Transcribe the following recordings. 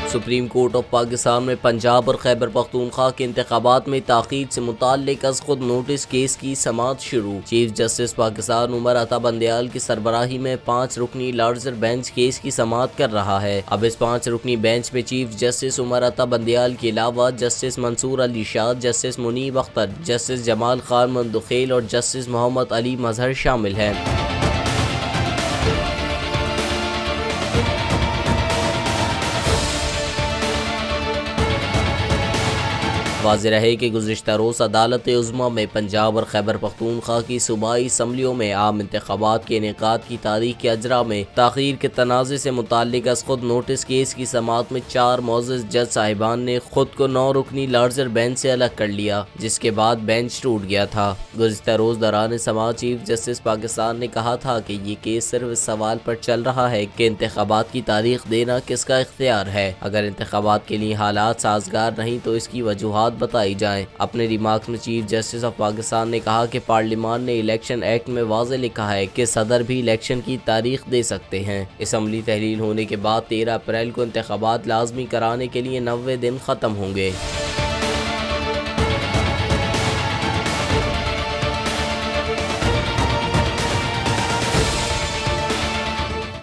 Supreme court of Pakistan में पंजाब और खैबर पख्तूनख्वा के इंतखाबात में ताख़ीर से मुताल्लिक अज़ खुद नोटिस केस की समाअत शुरू। चीफ जस्टिस पाकिस्तान उमर अता बंदयाल की सरबराही में 5 रुकनी लार्जर बेंच केस की समाअत कर रहा है। अब इस 5 रुकनी बेंच में चीफ जस्टिस उमर अता बंदयाल के अलावा justice Mansoor Ali Shah, justice Munib Akhtar, justice Jamal Khan Mandokhail और जस्टिस मोहम्मद अली मजहर शामिल हैं। वाज़ेह रहे कि गुज़िश्ता रोज़ अदालत उज़्मा में पंजाब और खैबर पख्तूनख्वा की सूबाई असम्बलियों में आम इंतखाबात के इनेकाद की तारीख के अजरा में ताख़ीर के तनाज़े से मुताल्लिक अज़ खुद नोटिस केस की समाअत में 4 मोअज़्ज़ज़ जज साहिबान ने खुद को 9 रुकनी लार्जर बेंच से अलग कर लिया, जिसके बाद बेंच टूट गया था। गुज़िश्ता रोज़ दौरान समाअत चीफ जस्टिस पाकिस्तान ने कहा था कि ये केस सिर्फ इस सवाल पर चल रहा है कि इंतखाबात की तारीख देना किसका इख्तियार है। अगर इंतखाबात के लिए हालात साजगार नहीं तो इसकी वजूहात बताई जाएं। अपने रिमार्क्स में चीफ जस्टिस ऑफ पाकिस्तान ने कहा कि पार्लियामान ने इलेक्शन एक्ट में वाज़ेह लिखा है कि सदर भी इलेक्शन की तारीख दे सकते हैं। असम्बली तहलील होने के बाद 13 अप्रैल को इंतखाबात लाजमी कराने के लिए 90 दिन खत्म होंगे।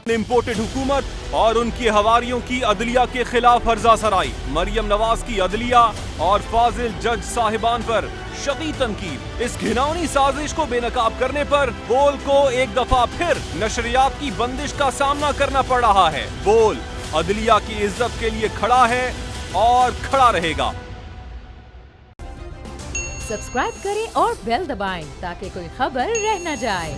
इम्पोर्टेड हुकूमत और उनकी हवारियों की अदलिया के खिलाफ हर्जा सराई। मरियम नवाज की अदलिया और फाजिल जज साहिबान पर शदीद तनकीद। इस घिनौनी साजिश को बेनकाब करने पर बोल को एक दफा फिर नशरियात की बंदिश का सामना करना पड़ रहा है। बोल अदलिया की इज्जत के लिए खड़ा है और खड़ा रहेगा। सब्सक्राइब करें और बेल दबाएं ताकि कोई खबर रह न जाए।